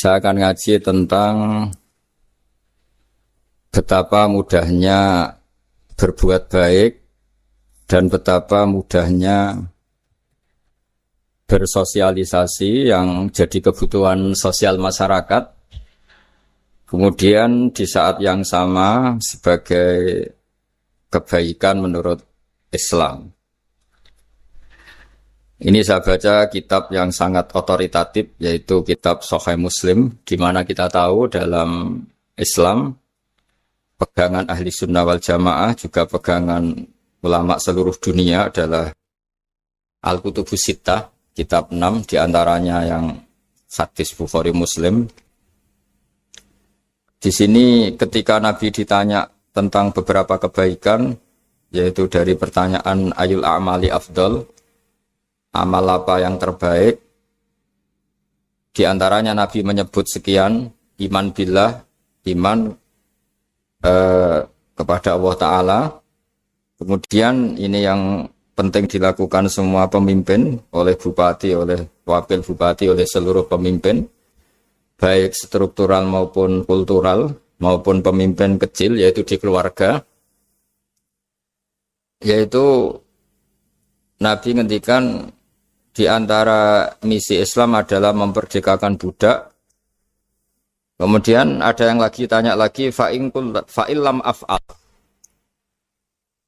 Saya akan ngaji tentang betapa mudahnya berbuat baik dan betapa mudahnya bersosialisasi yang jadi kebutuhan sosial masyarakat. Kemudian di saat yang sama sebagai kebaikan menurut Islam. Ini saya baca kitab yang sangat otoritatif, yaitu kitab Sahih Muslim, di mana kita tahu dalam Islam, pegangan ahli sunnah wal jamaah, juga pegangan ulama seluruh dunia adalah Al-Kutubus Sittah, kitab 6, diantaranya yang hadis Bukhari Muslim. Di sini ketika Nabi ditanya tentang beberapa kebaikan, yaitu dari pertanyaan Ayul A'mali Afdol, amal apa yang terbaik? Di antaranya Nabi menyebut sekian, iman billah, iman kepada Allah Ta'ala. Kemudian ini yang penting dilakukan semua pemimpin, oleh bupati, oleh wakil bupati, oleh seluruh pemimpin, baik struktural maupun kultural, maupun pemimpin kecil, yaitu di keluarga. Yaitu Nabi ngendikan di antara misi Islam adalah memperdekakan budak. Kemudian ada yang lagi tanya lagi, fa'illam af'al.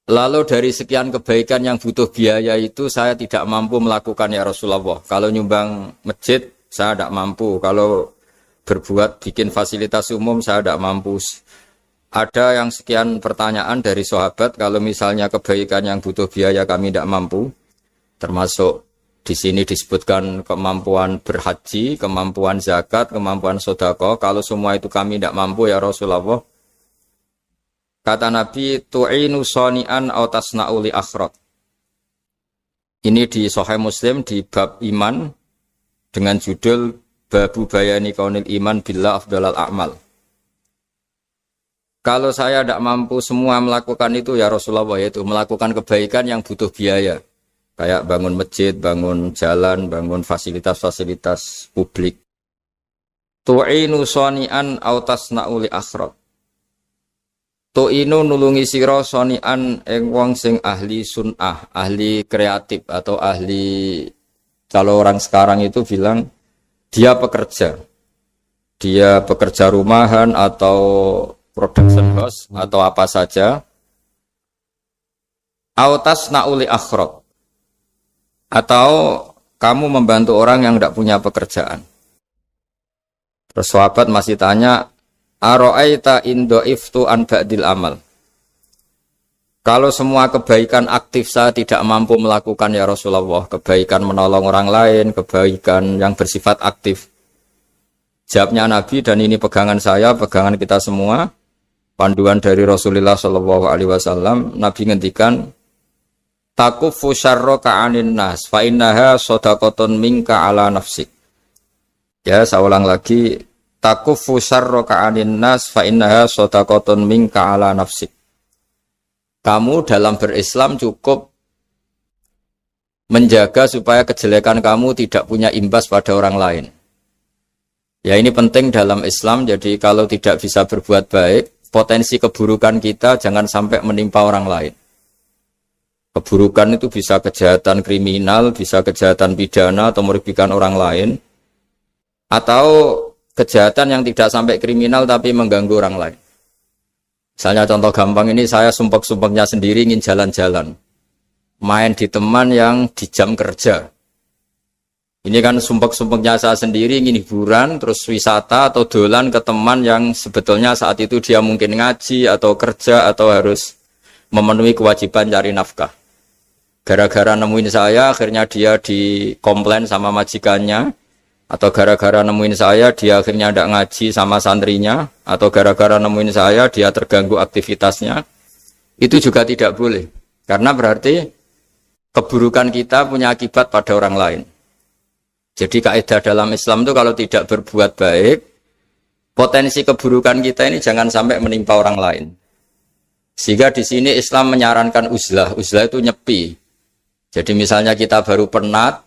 Lalu dari sekian kebaikan yang butuh biaya itu saya tidak mampu melakukan ya Rasulullah. Kalau nyumbang masjid saya tidak mampu. Kalau berbuat bikin fasilitas umum saya tidak mampu. Ada yang sekian pertanyaan dari sahabat, kalau misalnya kebaikan yang butuh biaya kami tidak mampu, termasuk di sini disebutkan kemampuan berhaji, kemampuan zakat, kemampuan sedekah. Kalau semua itu kami tidak mampu ya Rasulullah. Kata Nabi, tu'inu sani'an aw tasna'u li akhrat. Ini di Sahih Muslim di bab iman dengan judul Babu Bayani Kaunil Iman Billah Afdalal A'mal. Kalau saya tidak mampu semua melakukan itu ya Rasulullah, yaitu melakukan kebaikan yang butuh biaya. Kayak bangun masjid, bangun jalan, bangun fasilitas-fasilitas publik. Tu'inu sani'an aw tasna'u li akhrat. Tu'inu nulungi sira sani'an ing wong sing ahli sun'ah, ahli kreatif atau ahli, kalau orang sekarang itu bilang dia pekerja. Dia pekerja rumahan atau production house atau apa saja. Aw tasna'u li akhrat. Atau kamu membantu orang yang tidak punya pekerjaan. Terus sahabat masih tanya, aro'aita indo'iftu an ba'dil amal. Kalau semua kebaikan aktif saya tidak mampu melakukan ya Rasulullah, kebaikan menolong orang lain, kebaikan yang bersifat aktif. Jawabnya Nabi, dan ini pegangan saya, pegangan kita semua, panduan dari Rasulullah SAW, Nabi ngendikan, takufu syarroka anin nas fa innaha shadaqatun minka ala nafsik. Ya, saya ulang lagi, takufu syarroka anin nas fa innaha shadaqatun minka ala nafsik. Kamu dalam berislam cukup menjaga supaya kejelekan kamu tidak punya imbas pada orang lain. Ya, ini penting dalam Islam. Jadi kalau tidak bisa berbuat baik, potensi keburukan kita jangan sampai menimpa orang lain. Keburukan itu bisa kejahatan kriminal, bisa kejahatan pidana atau merugikan orang lain, atau kejahatan yang tidak sampai kriminal tapi mengganggu orang lain. Misalnya contoh gampang ini, saya sumpek-sumpeknya sendiri ingin jalan-jalan, main di teman yang di jam kerja. Ini kan sumpek-sumpeknya saya sendiri ingin hiburan, terus wisata atau dolan ke teman yang sebetulnya saat itu dia mungkin ngaji atau kerja atau harus memenuhi kewajiban cari nafkah. Gara-gara nemuin saya, akhirnya dia dikomplain sama majikannya. Atau gara-gara nemuin saya, dia akhirnya tidak ngaji sama santrinya. Atau gara-gara nemuin saya, dia terganggu aktivitasnya. Itu juga tidak boleh. Karena berarti keburukan kita punya akibat pada orang lain. Jadi kaidah dalam Islam itu kalau tidak berbuat baik, potensi keburukan kita ini jangan sampai menimpa orang lain. Sehingga di sini Islam menyarankan uzlah. Uzlah itu nyepi. Jadi misalnya kita baru penat,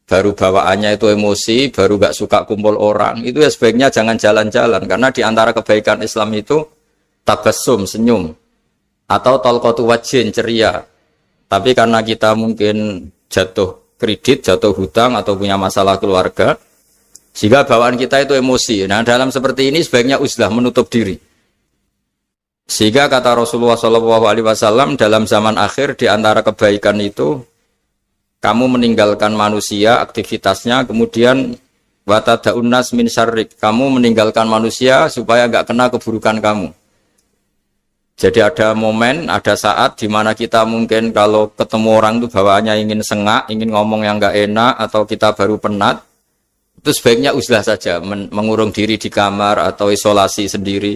baru bawaannya itu emosi, baru gak suka kumpul orang, itu ya sebaiknya jangan jalan-jalan. Karena di antara kebaikan Islam itu tabassum, senyum, atau talqatu wajhin, ceria. Tapi karena kita mungkin jatuh kredit, jatuh hutang, atau punya masalah keluarga, sehingga bawaan kita itu emosi. Nah, dalam seperti ini sebaiknya uzlah, menutup diri. Sehingga kata Rasulullah SAW dalam zaman akhir, di antara kebaikan itu kamu meninggalkan manusia, aktivitasnya, kemudian watadaun nas min syarrik, kamu meninggalkan manusia supaya enggak kena keburukan kamu. Jadi ada momen, ada saat di mana kita mungkin kalau ketemu orang itu bawaannya ingin sengak, ingin ngomong yang enggak enak, atau kita baru penat, itu sebaiknya uzlah saja, mengurung diri di kamar atau isolasi sendiri,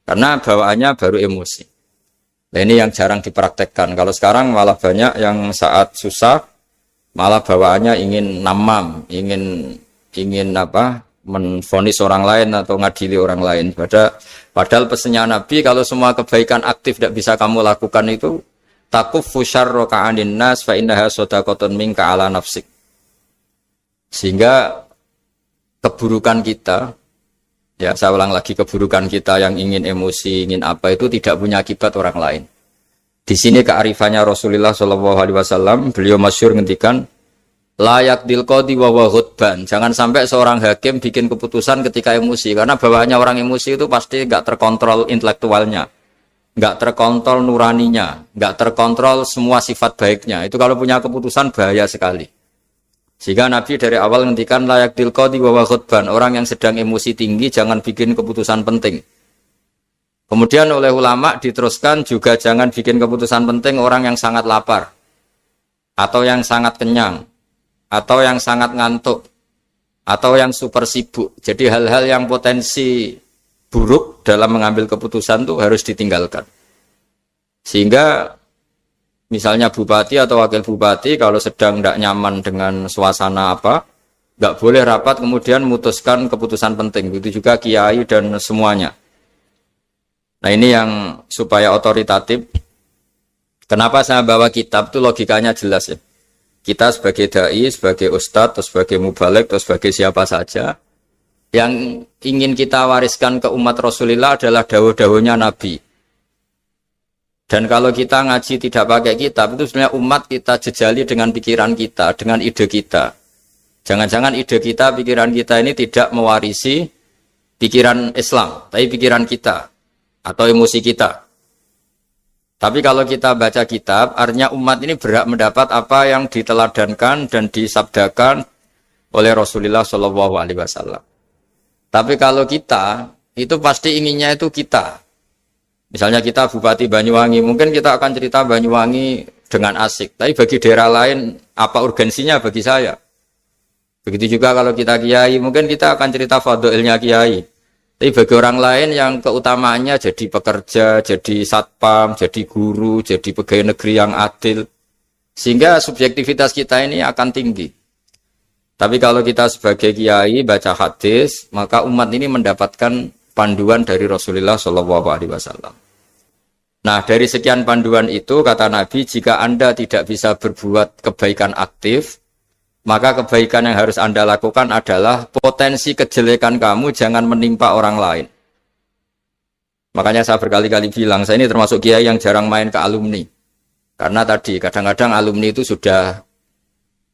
karena bawaannya baru emosi. Nah, ini yang jarang dipraktekkan. Kalau sekarang malah banyak yang saat susah, malah bawaannya ingin namam, ingin menvonis orang lain atau ngadili orang lain. Padahal pesannya Nabi, kalau semua kebaikan aktif tidak bisa kamu lakukan itu, takuffu syarra ka'anin nas fa innaha shadaqatun minka ala nafsik. Sehingga keburukan kita, ya saya ulang lagi, keburukan kita yang ingin emosi, ingin apa, itu tidak punya akibat orang lain. Di sini kearifannya Rasulullah SAW, beliau masyhur ngendikan, layak dilqadi wa ghadban. Jangan sampai seorang hakim bikin keputusan ketika emosi, karena bawaannya orang emosi itu pasti nggak terkontrol intelektualnya, nggak terkontrol nuraninya, nggak terkontrol semua sifat baiknya. Itu kalau punya keputusan bahaya sekali. Sehingga Nabi dari awal ngendikan layak dilqadi wa ghadban. Orang yang sedang emosi tinggi jangan bikin keputusan penting. Kemudian oleh ulama diteruskan juga jangan bikin keputusan penting orang yang sangat lapar, atau yang sangat kenyang, atau yang sangat ngantuk, atau yang super sibuk. Jadi hal-hal yang potensi buruk dalam mengambil keputusan itu harus ditinggalkan. Sehingga misalnya bupati atau wakil bupati kalau sedang tidak nyaman dengan suasana apa, nggak boleh rapat kemudian memutuskan keputusan penting. Begitu juga kiai dan semuanya. Nah, ini yang supaya otoritatif. Kenapa saya bawa kitab itu logikanya jelas ya. Kita sebagai dai, sebagai ustadz, atau sebagai mubalek, atau sebagai siapa saja, yang ingin kita wariskan ke umat Rasulullah adalah dawuh-dawuhnya Nabi. Dan kalau kita ngaji tidak pakai kitab, itu sebenarnya umat kita jejali dengan pikiran kita, dengan ide kita. Jangan-jangan ide kita, pikiran kita ini tidak mewarisi pikiran Islam, tapi pikiran kita atau emosi kita. Tapi kalau kita baca kitab, artinya umat ini berhak mendapat apa yang diteladankan dan disabdakan oleh Rasulullah SAW. Tapi kalau kita, itu pasti inginnya itu kita. Misalnya kita Bupati Banyuwangi, mungkin kita akan cerita Banyuwangi dengan asik. Tapi bagi daerah lain, apa urgensinya bagi saya? Begitu juga kalau kita kiai, mungkin kita akan cerita fadhilnya kiai. Tapi bagi orang lain yang keutamaannya jadi pekerja, jadi satpam, jadi guru, jadi pegawai negeri yang adil. Sehingga subjektivitas kita ini akan tinggi. Tapi kalau kita sebagai kiai baca hadis, maka umat ini mendapatkan panduan dari Rasulullah SAW. Nah, dari sekian panduan itu, kata Nabi, jika Anda tidak bisa berbuat kebaikan aktif, maka kebaikan yang harus Anda lakukan adalah potensi kejelekan kamu jangan menimpa orang lain. Makanya saya berkali-kali bilang, saya ini termasuk kiai yang jarang main ke alumni. Karena tadi, kadang-kadang alumni itu sudah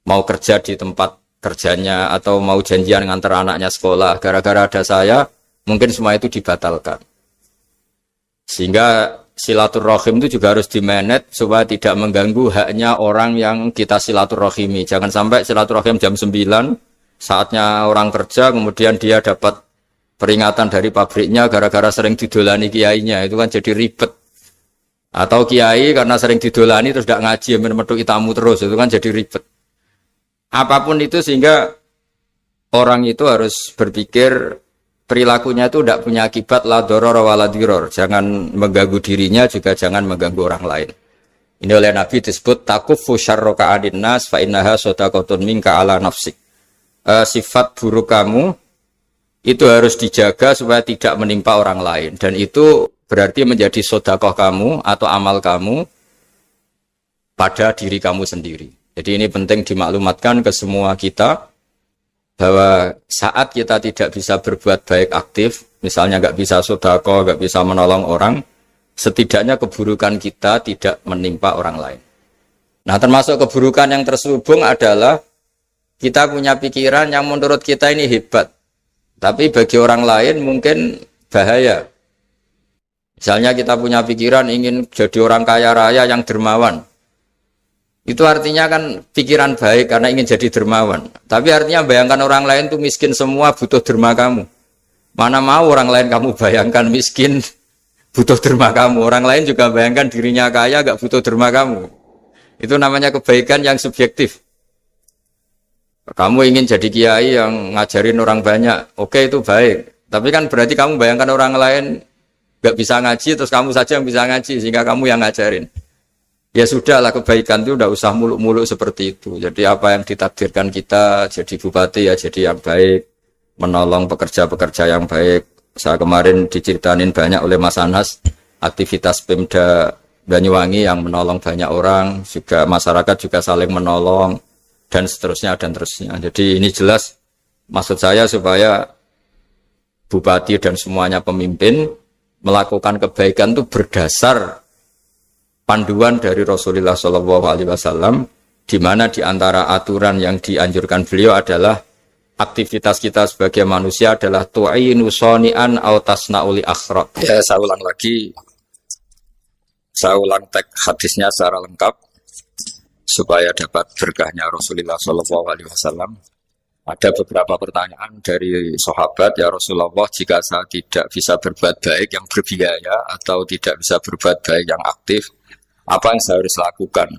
mau kerja di tempat kerjanya, atau mau janjian ngantar anaknya sekolah. Gara-gara ada saya, mungkin semua itu dibatalkan. Sehingga silaturahim itu juga harus dimanage supaya tidak mengganggu haknya orang yang kita silaturahimi. Jangan sampai silaturahim jam 9, saatnya orang kerja, kemudian dia dapat peringatan dari pabriknya gara-gara sering didolani kiainya. Itu kan jadi ribet. Atau kiai karena sering didolani terus tidak ngaji, metu tamu terus. Itu kan jadi ribet. Apapun itu, sehingga orang itu harus berpikir perilakunya itu tidak punya akibat la doror wa la diror. Jangan mengganggu dirinya, juga jangan mengganggu orang lain. Ini oleh Nabi disebut takuffu syarra ka'adin nas fa innaha shadaqatun minka ala nafsik. Sifat buruk kamu itu harus dijaga supaya tidak menimpa orang lain, dan itu berarti menjadi sedekah kamu atau amal kamu pada diri kamu sendiri. Jadi ini penting dimaklumatkan ke semua kita bahwa saat kita tidak bisa berbuat baik aktif, misalnya nggak bisa sedekah, nggak bisa menolong orang, setidaknya keburukan kita tidak menimpa orang lain. Nah, termasuk keburukan yang terselubung adalah kita punya pikiran yang menurut kita ini hebat, tapi bagi orang lain mungkin bahaya. Misalnya kita punya pikiran ingin jadi orang kaya raya yang dermawan. Itu artinya kan pikiran baik karena ingin jadi dermawan. Tapi artinya bayangkan orang lain tuh miskin semua butuh derma kamu. Mana mau orang lain kamu bayangkan miskin butuh derma kamu. Orang lain juga bayangkan dirinya kaya gak butuh derma kamu. Itu namanya kebaikan yang subjektif. Kamu ingin jadi kiai yang ngajarin orang banyak. Oke, itu baik. Tapi kan berarti kamu bayangkan orang lain gak bisa ngaji terus kamu saja yang bisa ngaji sehingga kamu yang ngajarin. Ya sudahlah, kebaikan itu udah usah muluk-muluk seperti itu. Jadi apa yang ditakdirkan kita jadi bupati ya jadi yang baik, menolong pekerja-pekerja yang baik. Saya kemarin diceritain banyak oleh Mas Anas aktivitas Pemda Banyuwangi yang menolong banyak orang, juga masyarakat juga saling menolong dan seterusnya dan terusnya. Jadi ini jelas maksud saya supaya bupati dan semuanya pemimpin melakukan kebaikan itu berdasar panduan dari Rasulullah SAW, di mana di antara aturan yang dianjurkan beliau adalah aktivitas kita sebagai manusia adalah tu'inu soni'an au tasna'uli akhraq. Ya, saya ulang lagi, saya ulang teks hadisnya secara lengkap supaya dapat berkahnya Rasulullah SAW. Ada beberapa pertanyaan dari sahabat, ya Rasulullah, jika saya tidak bisa berbuat baik yang berbiaya atau tidak bisa berbuat baik yang aktif, apa yang saya harus lakukan?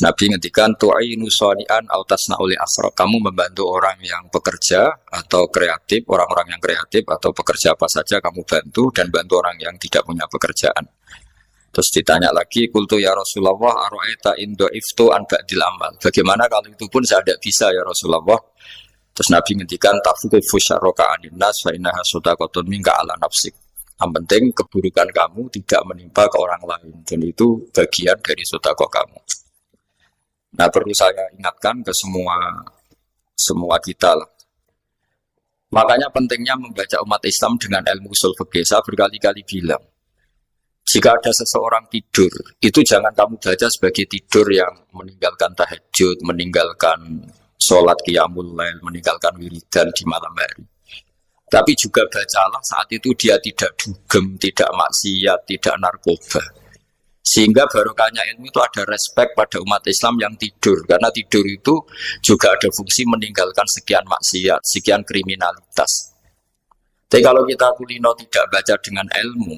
Nabi ngendikan tu'inu shani'an aw tasna'uli asra. Kamu membantu orang yang bekerja atau kreatif, orang-orang yang kreatif atau pekerja apa saja kamu bantu dan bantu orang yang tidak punya pekerjaan. Terus ditanya lagi, qultu ya Rasulullah ara'aita in dha'iftu an ba'dil amal. Bagaimana kalau itu pun saya tidak bisa ya Rasulullah? Terus Nabi ngendikan tafukufu syarraka anin nas fa innaha shadaqatun minka ala nafsik. Yang penting keburukan kamu tidak menimpa ke orang lain dan itu bagian dari sedekah kamu. Nah, perlu saya ingatkan ke semua kita lah. Makanya pentingnya membaca umat Islam dengan ilmu usul fikih. Saya berkali-kali bilang, jika ada seseorang tidur, itu jangan kamu baca sebagai tidur yang meninggalkan tahajud, meninggalkan sholat qiyamul lail, meninggalkan wiridan di malam hari. Tapi juga bacalah saat itu dia tidak dugem, tidak maksiat, tidak narkoba. Sehingga barokahnya ilmu itu ada respek pada umat Islam yang tidur. Karena tidur itu juga ada fungsi meninggalkan sekian maksiat, sekian kriminalitas. Tapi kalau kita kulino tidak baca dengan ilmu,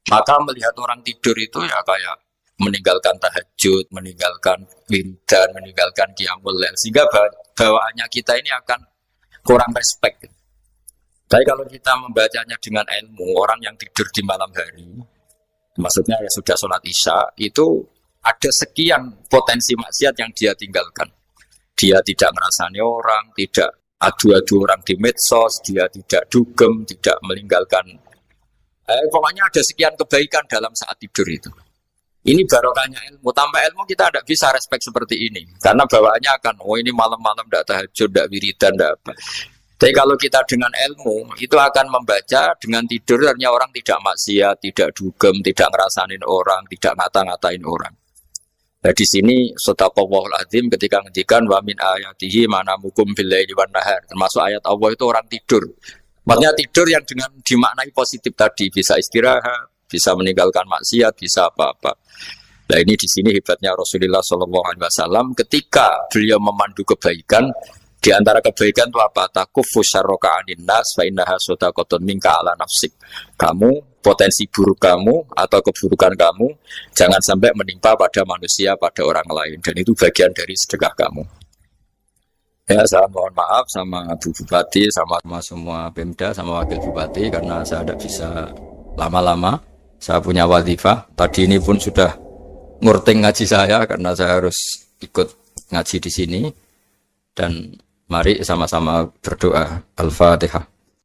maka melihat orang tidur itu ya kayak meninggalkan tahajud, meninggalkan wiridan, meninggalkan qiyamul lail. Sehingga bawaannya kita ini akan kurang respek. Tapi kalau kita membacanya dengan ilmu, orang yang tidur di malam hari, maksudnya ya sudah sholat isya, itu ada sekian potensi maksiat yang dia tinggalkan. Dia tidak ngerasani orang, tidak adu-adu orang di medsos, dia tidak dugem, tidak meninggalkan. Pokoknya ada sekian kebaikan dalam saat tidur itu. Ini barokahnya ilmu. Tanpa ilmu kita tidak bisa respek seperti ini. Karena bawaannya akan, oh ini malam-malam tidak tahajud, tidak wiridan, tidak apa. Tapi kalau kita dengan ilmu, itu akan membaca dengan tidur, artinya orang tidak maksiat, tidak dugem, tidak ngerasain orang, tidak ngata-ngatain orang. Nah di sini sadaqallahul azim ketika ngendikan wa min ayatihi manamukum bil laili wan nahar. Termasuk ayat Allah itu orang tidur. Maksudnya tidur yang dengan dimaknai positif tadi, bisa istirahat, bisa meninggalkan maksiat, bisa apa-apa. Nah ini di sini hebatnya Rasulullah SAW ketika beliau memandu kebaikan. Di antara kebaikan itu apa? Takufu syarroka anin nas fa innaha shadaqatun minka ala nafsik. Kamu, potensi buruk kamu atau keburukan kamu jangan sampai menimpa pada manusia, pada orang lain. Dan itu bagian dari sedekah kamu. Ya, saya mohon maaf sama Bu Bupati, sama semua Pemda, sama Wakil Bupati karena saya tidak bisa lama-lama. Saya punya wadifah. Tadi ini pun sudah ngurting ngaji saya karena saya harus ikut ngaji di sini. Dan mari sama-sama berdoa. Al-Fatihah.